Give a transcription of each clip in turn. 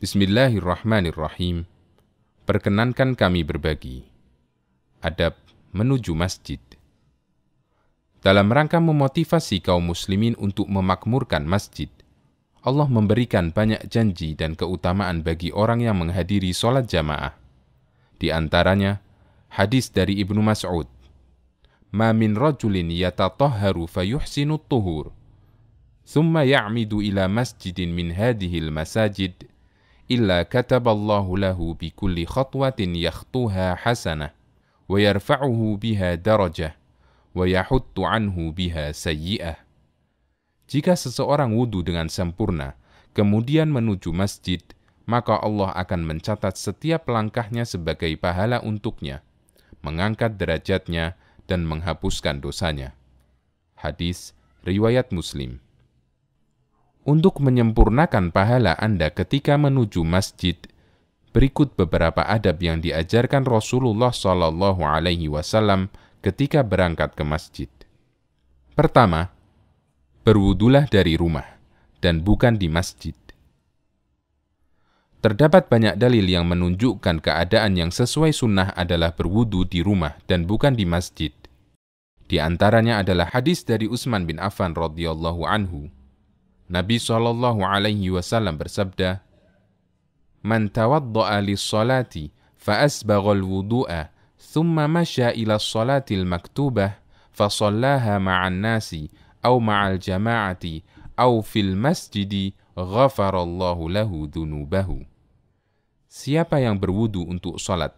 Bismillahirrahmanirrahim. Perkenankan kami berbagi. Adab menuju masjid. Dalam rangka memotivasi kaum muslimin untuk memakmurkan masjid, Allah memberikan banyak janji dan keutamaan bagi orang yang menghadiri sholat jamaah. Di antaranya, hadis dari Ibnu Mas'ud, "Ma min rajulin yatatahharu fayuhsinu tuhur, thumma ya'midu ila masjidin min hadihil masajid, illa kataballahu lahu bikulli khatwatin yakhtuha hasanah, wa yarfa'uhu biha darajah, wa yahuttu anhu biha sayyi'ah." Jika seseorang wudu dengan sempurna, kemudian menuju masjid, maka Allah akan mencatat setiap langkahnya sebagai pahala untuknya, mengangkat derajatnya, dan menghapuskan dosanya. Hadis riwayat Muslim. Untuk menyempurnakan pahala Anda ketika menuju masjid, berikut beberapa adab yang diajarkan Rasulullah SAW ketika berangkat ke masjid. Pertama, berwudulah dari rumah dan bukan di masjid. Terdapat banyak dalil yang menunjukkan keadaan yang sesuai sunnah adalah berwudu di rumah dan bukan di masjid. Di antaranya adalah hadis dari Utsman bin Affan radhiyallahu anhu. Nabi SAW bersabda, "Man tawadda'a lis-salati fa asbaghal wudu'a, thumma masya ila as-salatil maktubah, fa shallaha ma'an nasi aw ma'al jama'ati aw fil masjidi, ghafarallahu lahu dhunubahu." Siapa yang berwudu untuk salat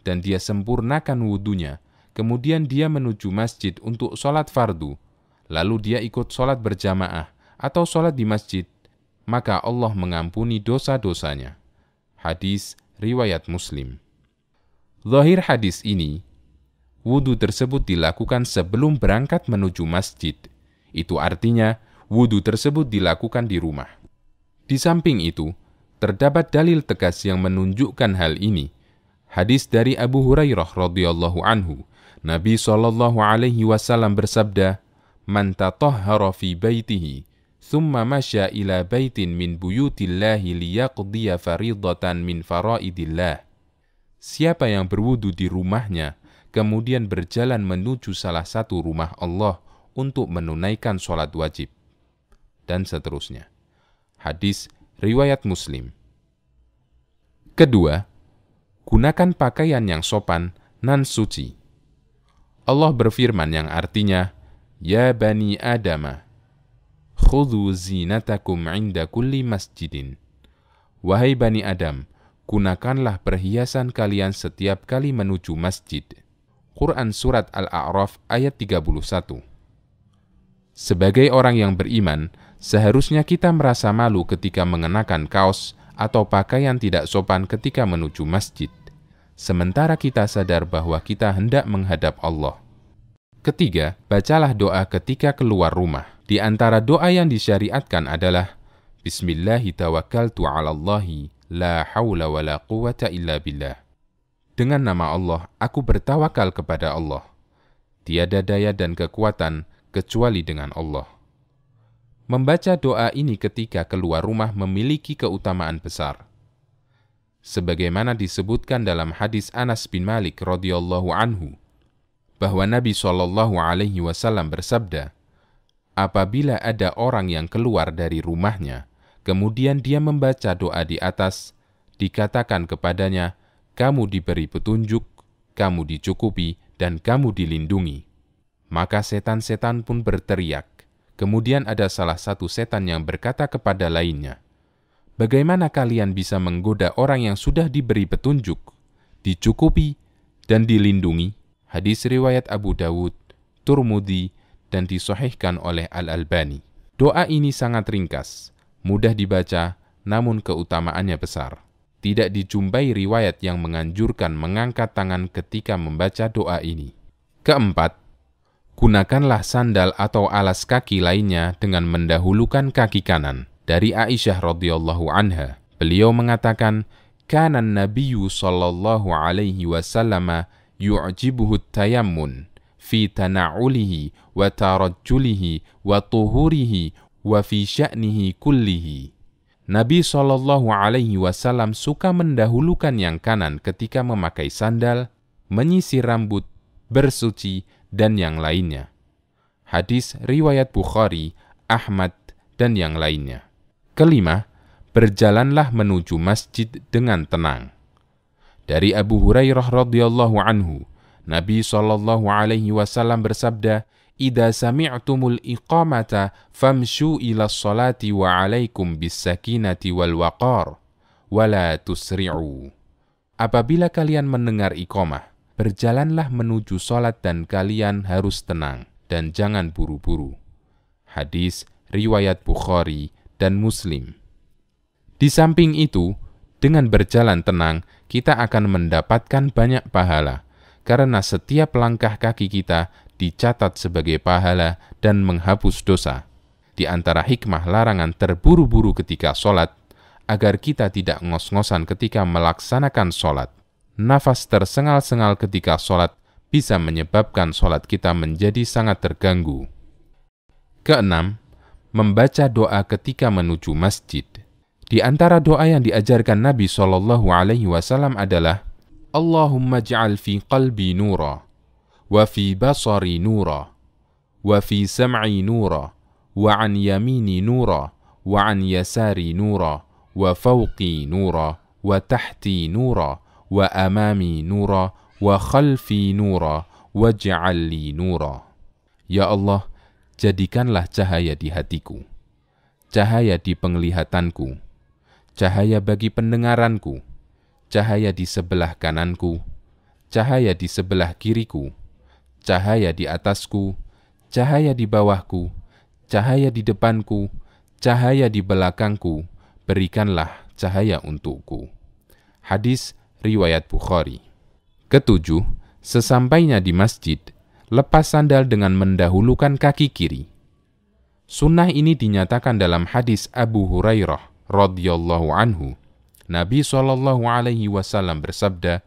dan dia sempurnakan wudunya, kemudian dia menuju masjid untuk salat fardu, lalu dia ikut salat berjamaah atau sholat di masjid, maka Allah mengampuni dosa-dosanya. Hadis riwayat Muslim. Zahir hadis ini, wudu tersebut dilakukan sebelum berangkat menuju masjid. Itu artinya, wudu tersebut dilakukan di rumah. Di samping itu, terdapat dalil tegas yang menunjukkan hal ini. Hadis dari Abu Hurairah radhiyallahu anhu, Nabi SAW bersabda, "Man tatahhara fi baitihi, thumma masya ila baitin min buyutillahi liyaqdiya faridatan min faraidillah." Siapa yang berwudu di rumahnya, kemudian berjalan menuju salah satu rumah Allah untuk menunaikan sholat wajib, dan seterusnya. Hadis riwayat Muslim. Kedua, gunakan pakaian yang sopan nan suci. Allah berfirman yang artinya, "Ya bani Adamah, khudhu zinatakum inda kulli masjidin." Wahai Bani Adam, gunakanlah perhiasan kalian setiap kali menuju masjid. Quran Surat Al-A'raf ayat 31. Sebagai orang yang beriman, seharusnya kita merasa malu ketika mengenakan kaos atau pakaian tidak sopan ketika menuju masjid, sementara kita sadar bahwa kita hendak menghadap Allah. Ketiga, bacalah doa ketika keluar rumah. Di antara doa yang disyariatkan adalah Bismillahi tawakkaltu 'alallahi la haula wa la quwwata illa billah. Dengan nama Allah, aku bertawakal kepada Allah. Tiada daya dan kekuatan kecuali dengan Allah. Membaca doa ini ketika keluar rumah memiliki keutamaan besar. Sebagaimana disebutkan dalam hadis Anas bin Malik radhiyallahu anhu, bahwa Nabi SAW bersabda, apabila ada orang yang keluar dari rumahnya, kemudian dia membaca doa di atas, dikatakan kepadanya, kamu diberi petunjuk, kamu dicukupi, dan kamu dilindungi. Maka setan-setan pun berteriak. Kemudian ada salah satu setan yang berkata kepada lainnya, bagaimana kalian bisa menggoda orang yang sudah diberi petunjuk, dicukupi, dan dilindungi? Hadis riwayat Abu Dawud, Turmudi, dan disahihkan oleh Al-Albani. Doa ini sangat ringkas, mudah dibaca, namun keutamaannya besar. Tidak dijumpai riwayat yang menganjurkan mengangkat tangan ketika membaca doa ini. Keempat, gunakanlah sandal atau alas kaki lainnya dengan mendahulukan kaki kanan. Dari Aisyah radhiyallahu anha, beliau mengatakan, "Kana an-nabiyyu sallallahu alaihi wasallam yu'jibuhu at-tayammun fi tana'ulihi wa tarajjulihi wa tuhurihi wa fi sya'nihi kullihi." Nabi SAW suka mendahulukan yang kanan ketika memakai sandal, menyisir rambut, bersuci, dan yang lainnya. Hadis riwayat Bukhari, Ahmad, dan yang lainnya. Kelima, berjalanlah menuju masjid dengan tenang. Dari Abu Hurairah radhiyallahu anhu, Nabi SAW bersabda, "Idza sami'tumul iqamata famshu ila sholati wa 'alaikum bis sakinati wal waqar wa la tusri'u." Apabila kalian mendengar iqamah, berjalanlah menuju salat dan kalian harus tenang dan jangan buru-buru. Hadis riwayat Bukhari dan Muslim. Di samping itu, dengan berjalan tenang, kita akan mendapatkan banyak pahala, karena setiap langkah kaki kita dicatat sebagai pahala dan menghapus dosa. Di antara hikmah larangan terburu-buru ketika sholat, agar kita tidak ngos-ngosan ketika melaksanakan sholat. Nafas tersengal-sengal ketika sholat bisa menyebabkan sholat kita menjadi sangat terganggu. Keenam, membaca doa ketika menuju masjid. Di antara doa yang diajarkan Nabi SAW adalah, Allahumma ja'al fi qalbi nura, wa fi basari nura, wa fi sam'i nura, wa an yamini nura, wa an yasari nura, wa fawqi nura, wa tahti nura, wa amami nura, wa khalfi nura, wa ja'alli nura. Ya Allah, jadikanlah cahaya di hatiku, cahaya di penglihatanku, cahaya bagi pendengaranku, cahaya di sebelah kananku, cahaya di sebelah kiriku, cahaya di atasku, cahaya di bawahku, cahaya di depanku, cahaya di belakangku, berikanlah cahaya untukku. Hadis riwayat Bukhari. Ketujuh, sesampainya di masjid, lepas sandal dengan mendahulukan kaki kiri. Sunnah ini dinyatakan dalam hadis Abu Hurairah radhiyallahu anhu. Nabi SAW bersabda,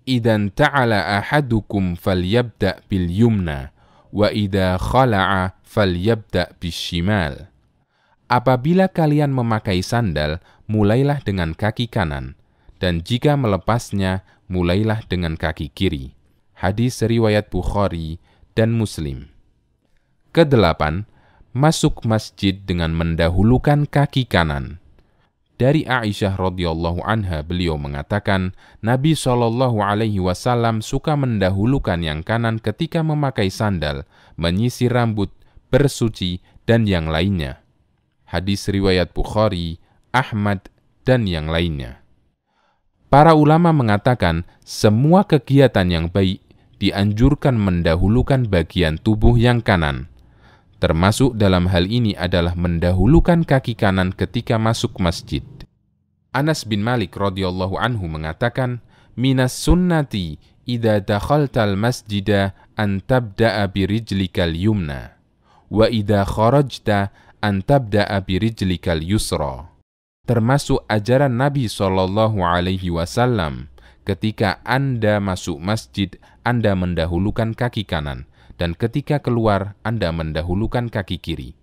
"Idan ta'ala ahadukum falyabda' bil yumna, wa idza khala'a falyabda' bis shimal." Apabila kalian memakai sandal, mulailah dengan kaki kanan, dan jika melepasnya, mulailah dengan kaki kiri. Hadis riwayat Bukhari dan Muslim. Kedelapan, masuk masjid dengan mendahulukan kaki kanan. Dari Aisyah radhiyallahu anha, beliau mengatakan, Nabi SAW suka mendahulukan yang kanan ketika memakai sandal, menyisir rambut, bersuci, dan yang lainnya. Hadis riwayat Bukhari, Ahmad, dan yang lainnya. Para ulama mengatakan, semua kegiatan yang baik dianjurkan mendahulukan bagian tubuh yang kanan. Termasuk dalam hal ini adalah mendahulukan kaki kanan ketika masuk masjid. Anas bin Malik radhiyallahu anhu mengatakan, "Minas sunnati idza dakhaltal masjida an tabda'a birijlikal yumna, wa idza kharajta an tabda'a birijlikal yusra." Termasuk ajaran Nabi SAW, ketika Anda masuk masjid, Anda mendahulukan kaki kanan, dan ketika keluar, Anda mendahulukan kaki kiri.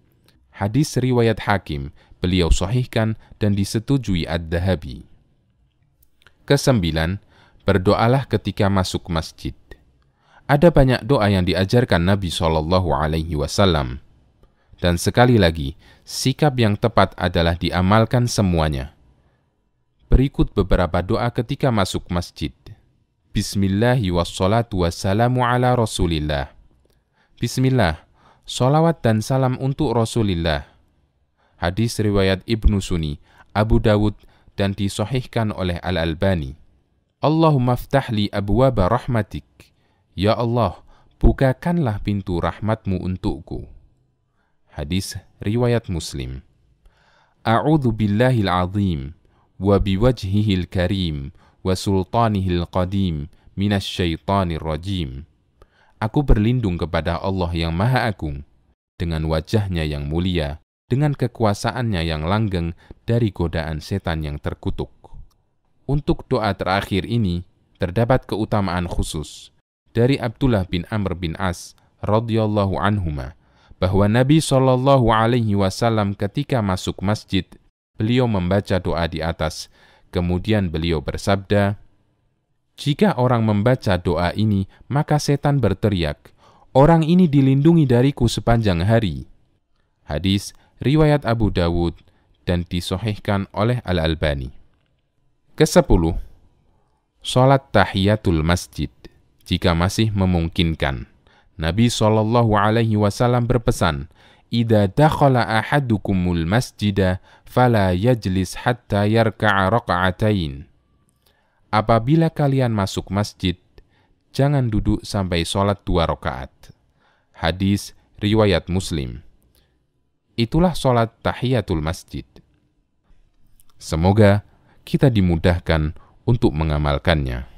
Hadis riwayat Hakim, beliau sahihkan dan disetujui Ad-Dhahabi. Kesembilan, berdoalah ketika masuk masjid. Ada banyak doa yang diajarkan Nabi SAW. Dan sekali lagi, sikap yang tepat adalah diamalkan semuanya. Berikut beberapa doa ketika masuk masjid. Bismillahi wassalatu wassalamu ala rasulillah. Bismillah, sholawat dan salam untuk Rasulullah. Hadis riwayat Ibnu Sunni, Abu Dawud, dan disahihkan oleh Al-Albani. Allahumma ftahli abwaba rahmatik. Ya Allah, bukakanlah pintu rahmatmu untukku. Hadis riwayat Muslim. A'udzu billahil azim wa biwajhihil karim wa sultanihil qadim minasyaitonir rajim. Aku berlindung kepada Allah yang Maha Agung, dengan wajahnya yang mulia, dengan kekuasaannya yang langgeng dari godaan setan yang terkutuk. Untuk doa terakhir ini, terdapat keutamaan khusus dari Abdullah bin Amr bin As radhiyallahu anhuma, bahwa Nabi SAW ketika masuk masjid, beliau membaca doa di atas. Kemudian beliau bersabda, "Jika orang membaca doa ini, maka setan berteriak, 'Orang ini dilindungi dariku sepanjang hari.'" Hadis riwayat Abu Dawud dan disahihkan oleh Al-Albani. Ke-10, salat tahiyatul masjid jika masih memungkinkan. Nabi SAW berpesan, "Idza dakhala ahadukumul masjida fala yajlis hatta yarka'a raka'atain." Apabila kalian masuk masjid, jangan duduk sampai sholat 2 rakaat. Hadis riwayat Muslim. Itulah sholat tahiyatul masjid. Semoga kita dimudahkan untuk mengamalkannya.